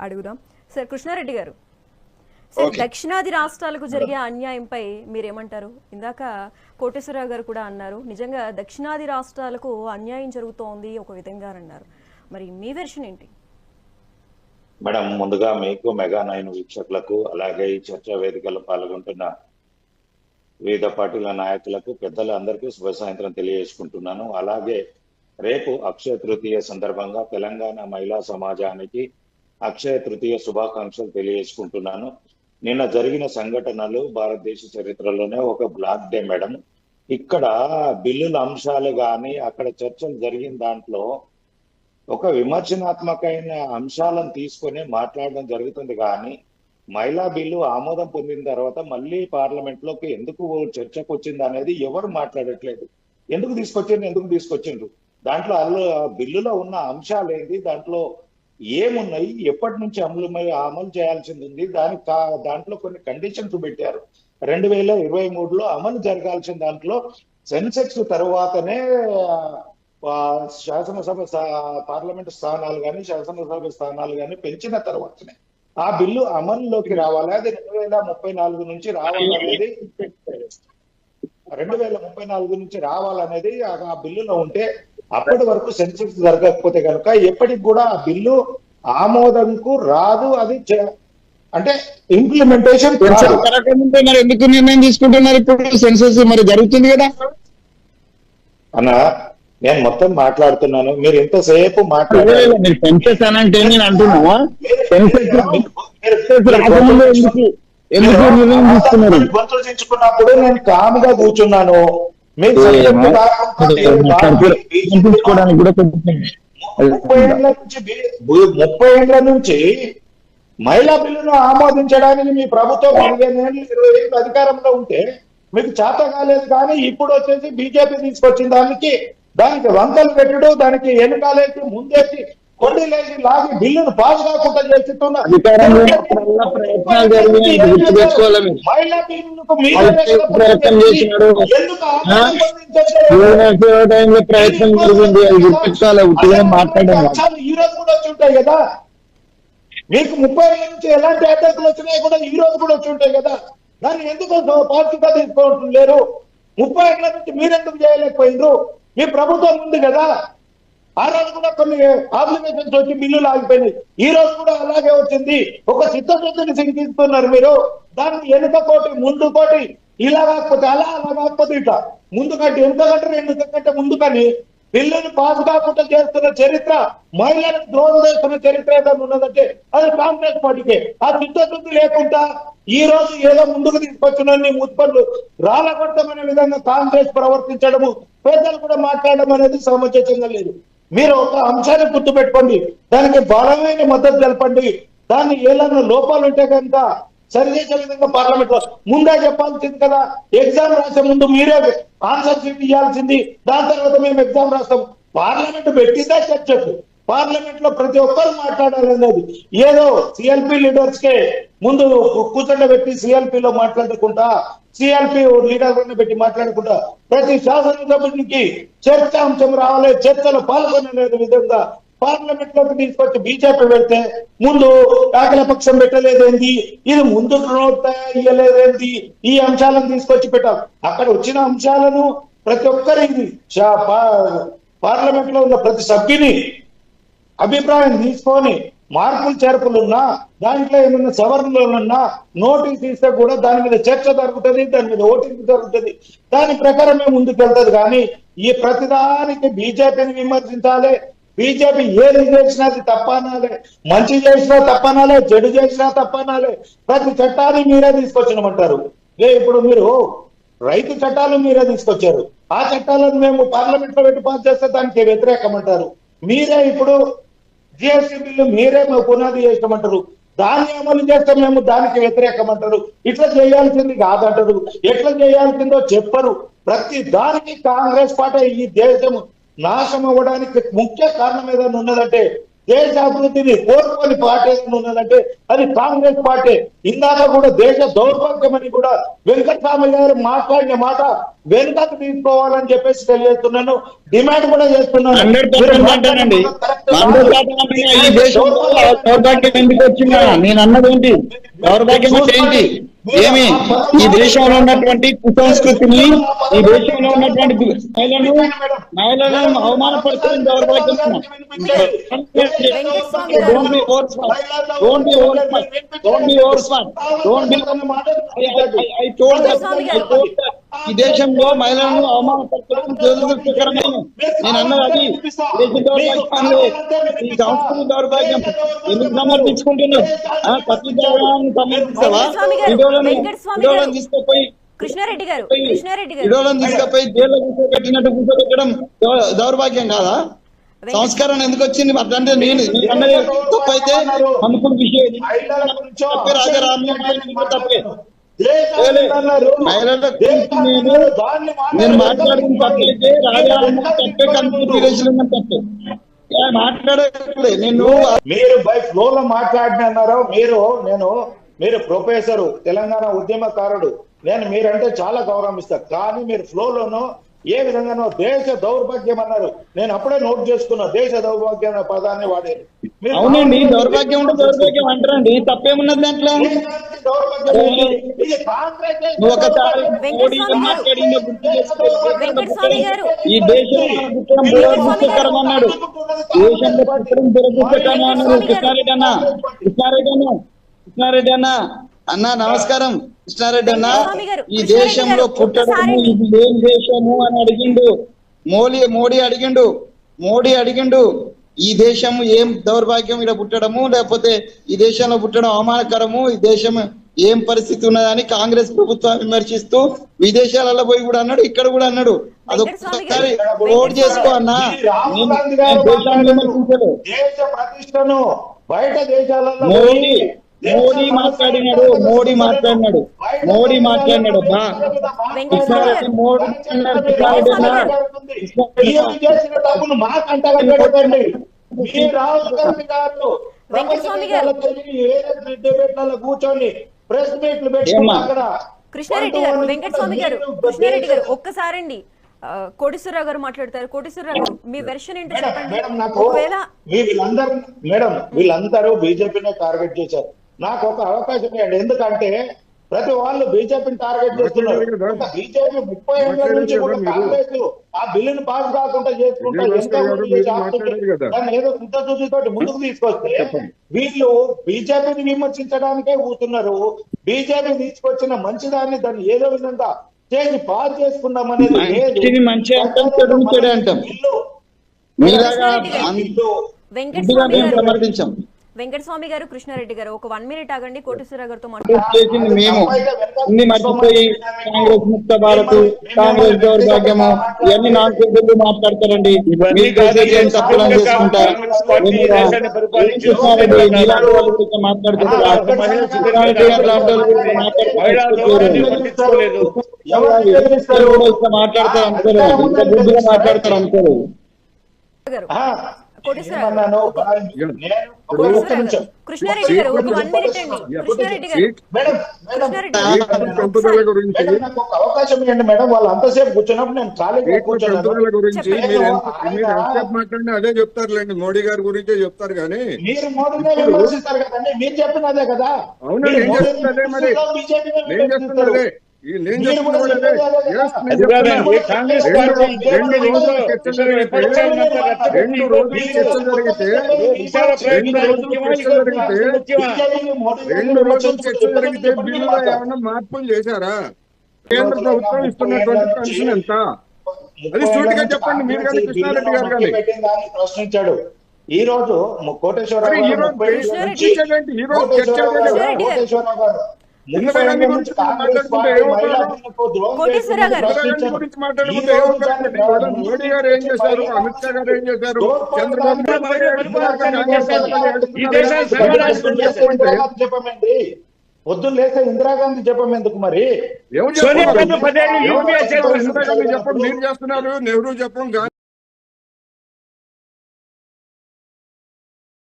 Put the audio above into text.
అడుగుదాం సార్. కృష్ణారెడ్డి గారు, సార్ దక్షిణాది రాష్ట్రాలకు జరిగే అన్యాయంపై మీరేమంటారు? ఇందాక కోటేశ్వరరావు గారు కూడా అన్నారు, నిజంగా దక్షిణాది రాష్ట్రాలకు అన్యాయం జరుగుతోంది ఒక విధంగా అన్నారు. మరి మీ వెర్షన్ ఏంటి? మేడం, ముందుగా మీకు మెగా 9 వీక్షకులకు, అలాగే ఈ చర్చా వేదికలో పాల్గొంటున్న వివిధ పార్టీల నాయకులకు, పెద్దలు అందరికీ శుభ సాయంత్రం తెలియజేసుకుంటున్నాను. అలాగే రేపు అక్షయ తృతీయ సందర్భంగా తెలంగాణ మహిళా సమాజానికి అక్షయ తృతీయ శుభాకాంక్షలు తెలియజేసుకుంటున్నాను. నిన్న జరిగిన సంఘటనలు భారతదేశ చరిత్రలోనే ఒక బ్లాక్ డే మేడం. ఇక్కడ బిల్లుల అంశాలు కానీ అక్కడ చర్చలు జరిగిన దాంట్లో ఒక విమర్శనాత్మకమైన అంశాలను తీసుకొని మాట్లాడడం జరుగుతుంది. కానీ మహిళా బిల్లు ఆమోదం పొందిన తర్వాత మళ్ళీ పార్లమెంట్ లోకి ఎందుకు చర్చకు వచ్చింది అనేది ఎవరు మాట్లాడట్లేదు. ఎందుకు తీసుకొచ్చిండ్రు దాంట్లో బిల్లులో ఉన్న అంశాలు ఏంటి, దాంట్లో ఏమున్నాయి, ఎప్పటి నుంచి అమలు చేయాల్సింది ఉంది, దాంట్లో కొన్ని కండిషన్స్ పెట్టారు. 2023లో అమలు జరగాల్సిన దాంట్లో సెన్సెక్స్ తర్వాతనే శాసనసభ పార్లమెంట్ స్థానాలు కానీ శాసనసభ స్థానాలు కానీ పెంచిన తర్వాతనే ఆ బిల్లు అమలులోకి రావాలి. అది 2034 నుంచి రావాలనేది 2034 నుంచి రావాలనేది ఆ బిల్లులో ఉంటే, అప్పటి వరకు సెన్సెక్స్ జరగకపోతే కనుక ఎప్పటికి కూడా ఆ బిల్లు ఆమోదంకు రాదు. అది అంటే ఇంప్లిమెంటేషన్ మరి ఎందుకు నిర్ణయం తీసుకుంటున్నారు? ఇప్పుడు సెన్సెస్ మరి జరుగుతుంది కదా అన్న. నేను మొత్తం మాట్లాడుతున్నాను, మీరు ఎంతసేపు మాట్లాడారు. సెన్సెస్ అనంటే నేను అంటున్నా, సెన్సెస్ రాకముందు ఎందుకు నిర్ణయం తీసుకున్నారు? గొంతులు చించుకున్నప్పుడు నేను కాముగా కూర్చున్నాను. మీరు 30 ఏళ్ల నుంచి మహిళా బిల్లును ఆమోదించడానికి మీ ప్రభుత్వం 15 ఏళ్ళు 20 ఏళ్ళు అధికారంలో ఉంటే మీకు చేత కాలేదు. కానీ ఇప్పుడు వచ్చేసి బీజేపీ తీసుకొచ్చిన దానికి వంకలు పెట్టడు, దానికి వెనకాలేసి ముందేసి కొండలేసి లాగి బిల్లును పాస్ కాకుండా చేస్తున్నారు. మహిళా బిల్లుకు ఈ రోజు కూడా వచ్చి ఉంటాయి కదా. మీకు 30 ఏళ్ళ నుంచి ఎలాంటి అటాకులు వచ్చినాయి కూడా ఈ రోజు కూడా వచ్చి ఉంటాయి కదా. దాన్ని ఎందుకు పాజిటివ్గా తీసుకోవడం లేరు? 30 ఏళ్ల నుంచి మీరెందుకు చేయలేకపోయిండ్రు? మీ ప్రభుత్వం ఉంది కదా. ఆ రోజు కూడా కొన్ని అప్లికేషన్స్ వచ్చి బిల్లులు ఆగిపోయినాయి. ఈ రోజు కూడా అలాగే వచ్చింది. ఒక చిత్తశుద్ధిని సింగిస్తున్నారు మీరు. దాన్ని వెనుక కోటి ముందు కోటి, ఇలా కాకపోతే అలా, అలా కాకపోతే ఇట్లా, ముందు కంటే వెనుక కంటే 2 కంటే ముందు కానీ బిల్లుని పాస్ కాకుండా చేస్తున్న చరిత్ర, మహిళలకు ద్రోహం చేస్తున్న చరిత్ర ఏదైనా ఉన్నదంటే అది కాంగ్రెస్ పార్టీకే. ఆ చిత్తశుద్ధి లేకుండా ఈ రోజు ఏదో ముందుకు తీసుకొచ్చిన ముత్పత్తులు రాలగొట్టమనే విధంగా కాంగ్రెస్ ప్రవర్తించడము, పేదలు కూడా మాట్లాడడం అనేది సముచితంగా లేదు. మీరు ఒక అంశాన్ని గుర్తుపెట్టుకోండి, దానికి బలమైన మద్దతు తెలపండి. దాన్ని ఏదైనా లోపాలు ఉంటే కనుక సరిచేసే విధంగా పార్లమెంట్ లో ముందే చెప్పాల్సింది కదా. ఎగ్జామ్ రాసే ముందు మీరే ఆన్సర్ షీట్ ఇవ్వాల్సింది, దాని తర్వాత మేము ఎగ్జామ్ రాస్తాం. పార్లమెంట్ పెట్టిందే చర్చకు. పార్లమెంట్ లో ప్రతి ఒక్కరు మాట్లాడాలనేది ఏదో సిఎల్పి లీడర్స్ కే ముందు కూర్చోబెట్టి సిఎల్పిలో మాట్లాడుకుంటా, సిఎల్పి లీడర్లను పెట్టి మాట్లాడుకుంటా ప్రతి శాసనసభ్యునికి చర్చాంశం రావాలి, చర్చలో పాల్గొనే విధంగా పార్లమెంట్ లోకి తీసుకొచ్చి బీజేపీ పెడితే ముందు ఏకలపక్షం పెట్టలేదేంది, ఇది ముందుకు నోట్ ఇయ్యలేదేంది, ఈ అంశాలను తీసుకొచ్చి పెట్టాం. అక్కడ వచ్చిన అంశాలను ప్రతి ఒక్కరి పార్లమెంట్ లో ఉన్న ప్రతి సభ్యుని అభిప్రాయం తీసుకొని మార్పులు చేర్పులున్నా, దాంట్లో ఏమైనా సవరణలున్నా నోటీస్ ఇస్తే కూడా దాని మీద చర్చ జరుగుతుంది, దాని మీద ఓటింగ్ జరుగుతుంది. దాని ప్రకారమే ముందుకు వెళ్తుంది. కానీ ఈ ప్రతిదానికి బీజేపీని విమర్శించాలి, బీజేపీ ఏది చేసినా అది తప్పనాలే, మంచి చేసినా తప్పనాలే, చెడు చేసినా తప్పనాలే, ప్రతి చట్టాన్ని మీరే తీసుకొచ్చినమంటారు. ఇప్పుడు మీరు రైతు చట్టాలు మీరే తీసుకొచ్చారు, ఆ చట్టాలను మేము పార్లమెంట్ లో పెట్టి పాస్ చేస్తే దానికి వ్యతిరేకమంటారు. మీరే ఇప్పుడు జిఎస్టీ బిల్లు మీరే పునాది చేస్తామంటారు, దాన్ని అమలు చేస్తే మేము దానికి వ్యతిరేకమంటారు. ఇట్లా చేయాల్సింది కాదంటారు, ఎట్లా చేయాల్సిందో చెప్పరు. ప్రతి దానికి కాంగ్రెస్ పార్టీ ఈ దేశం నాశనం అవ్వడానికి ముఖ్య కారణం ఏదైనా ఉన్నదంటే దేశ అభివృద్ధిని కోరుకొని పార్టీ ఉన్నదంటే అది కాంగ్రెస్ పార్టీ. ఇందాక కూడా దేశ దౌర్భాగ్యమని కూడా వెంకటస్వామి గారు మాట్లాడిన మాట వెనుకకు తీసుకోవాలని చెప్పేసి తెలియజేస్తున్నాను, డిమాండ్ కూడా చేస్తున్నాను. 100% అంటానండి. 100% ఈ దేశంలో దౌర్భాగ్యం ఎందుకు వచ్చిందా? నేను అన్నది ఏంటి? దౌర్భాగ్యం అంటే ఏంటి? ఏమి ఈ దేశంలో ఉన్నటువంటి కుసంస్కృతిని, ఈ దేశంలో ఉన్నటువంటి మహిళలను అవమానపడుతున్న దౌర్భాగ్యం. ఈ దేశంలో మహిళలను అవమానపరచడం దురదృష్టకరమైన. నేను అన్నది అది దేశ దౌర్భాగ్యంలో ఈ సంస్కృతి దౌర్భాగ్యం. ఎందుకు సమర్థించుకుంటున్నావు? పత్రికలను సమర్థిస్తావా? విడోలను తీసుకుపోయి కృష్ణారెడ్డి గారు విడోలను తీసుకుపోయి జైల్లో కూర్చోబెట్టినట్టు కూర్చోబెట్టడం దౌర్భాగ్యం కాదా? సంస్కారం ఎందుకు వచ్చింది? అంటే నేను అన్నది తప్పైతే అనుకున్న విషయం తప్పే. రాజారామ తప్పే. నేను మాట్లాడుతున్న తప్పైతే రాజారామ తప్పే, కన్ఫ్యూజన్ తప్పే మాట్లాడలే. నేను మీరు బై ఫ్లో లో మాట్లాడినారో మీరు ప్రొఫెసరు, తెలంగాణ ఉద్యమకారుడు, నేను మీరంటే చాలా గౌరవిస్తా. కానీ మీరు ఫ్లోలోనో ఏ విధంగానో దేశ దౌర్భాగ్యం అన్నారు. నేను అప్పుడే నోట్ చేసుకున్నా, దేశ దౌర్భాగ్యం అనే పదాన్ని వాడారు. అవునండి, దౌర్భాగ్యం ఉంటే దౌర్భాగ్యం అంటారండి. తప్పేమున్నది దాంట్లో? నువ్వు ఒకసారి ఈ దేశంలో పుట్టడం దురదృష్టకరం అన్నాడు. దేశంలో పుట్టడం దురదృష్టకరం అన్నాడు కృష్ణారెడ్డి అన్న నమస్కారం. కృష్ణారెడ్డి అన్న, ఈ దేశంలో పుట్టడము ఇది ఏం దేశము అని అడిగిండు మోడీ అడిగిండు. ఈ దేశం ఏం దౌర్భాగ్యం ఇక్కడ పుట్టడము, లేకపోతే ఈ దేశంలో పుట్టడం అవమానకరము, ఈ దేశం ఏం పరిస్థితి ఉన్నదని కాంగ్రెస్ ప్రభుత్వం విమర్శిస్తూ విదేశాలలో పోయి కూడా అన్నాడు, ఇక్కడ కూడా అన్నాడు. అదొకసారి ఓటు చేసుకో అన్నా. దేశ ప్రతిష్టను బయట దేశాలలో మోడీ మాట్లాడినాడు కూర్చొని ప్రెస్ మీట్లు పెట్టుకుని అక్కడ కృష్ణారెడ్డి గారు ఒక్కసారండి కోటేశ్వరరావు గారు మాట్లాడతారు. కోటేశ్వరరావు గారు, మీ వెర్షన్ ఏంటో చెప్పండి. వీళ్ళందరూ బీజేపీనే టార్గెట్ చేశారు. నాకు ఒక అవకాశం ఇవ్వండి. ఎందుకంటే ప్రతి వాళ్ళు బీజేపీని టార్గెట్ చేస్తున్నారు. బీజేపీ 30 ఏళ్ల నుంచి కూడా కాంగ్రెస్ ఆ బిల్లును పాస్ కాకుండా చేసుకుంటా ఏదో ఇంత చూసితోటి ముందుకు తీసుకొస్తే వీళ్ళు బీజేపీని విమర్శించడానికే కూతున్నారు. బీజేపీ తీసుకొచ్చిన మంచిదాన్ని దాన్ని ఏదో విధంగా చేసి పాస్ చేసుకుందాం అనేది మంచి అంటాం. సమర్థించాం. వెంకటస్వామి గారు, కృష్ణారెడ్డి గారు, ఒక 1 మినిట్ ఆగండి. కోటేశ్వరరావు గారితో మాట్లాడుతుంది. మేము ఇన్ని మర్చిపోయి కాంగ్రెస్ ముక్త భారత్, కాంగ్రెస్ దౌర్భాగ్యము ఇవన్నీ నాలుగు మాట్లాడతారండి. తప్పులను చేసుకుంటా కృష్ణారెడ్డి నీలాంటి వాళ్ళ గురించి మాట్లాడుతున్నారు. మాట్లాడతారు అనుకోలేదు, ఇంత బుద్ధిగా మాట్లాడతారు అనుకోలేదు. కృష్ణారెడ్డి గారు ఒక 1 మినిట్ అండి. కృష్ణారెడ్డి గారు అవకాశం ఇవ్వండి మేడం. వాళ్ళు అంతసేపు కూర్చున్నప్పుడు నేను ఖాళీగా గురించి మాట్లాడినా అదే చెప్తారులేండి. మోడీ గారి గురించే చెప్తారు కానీ మీరు మోడీనే విమర్శిస్తారు కదండి. మీరు చెప్పినదే కదా. అవునా, నేను చేస్తున్నదే. మరి నేను చేస్తున్నదే. రెండు రోజులు చర్చ జరిగితే 2 రోజులు చర్చ జరిగితే బిల్లులో ఏమైనా మార్పులు చేశారా? కేంద్ర ప్రభుత్వం ఇస్తున్నటువంటి పెన్షన్ ఎంత? అది సూటిగా చెప్పండి మీరు కానీ, కృష్ణారెడ్డి గారు కానీ. ప్రశ్నించాడు ఈ రోజు కోటేశ్వరరావు గారు. మోడీ గారు ఏం చేశారు, అమిత్ షా గారు ఏం చేశారు, చంద్రబాబు చెప్పమండి. పొద్దున్న లేస్తే ఇందిరాగాంధీ చెప్పమెందుకు మరి? చెప్పండి, మీరు చేస్తున్నారు. నెహ్రూ చెప్పం.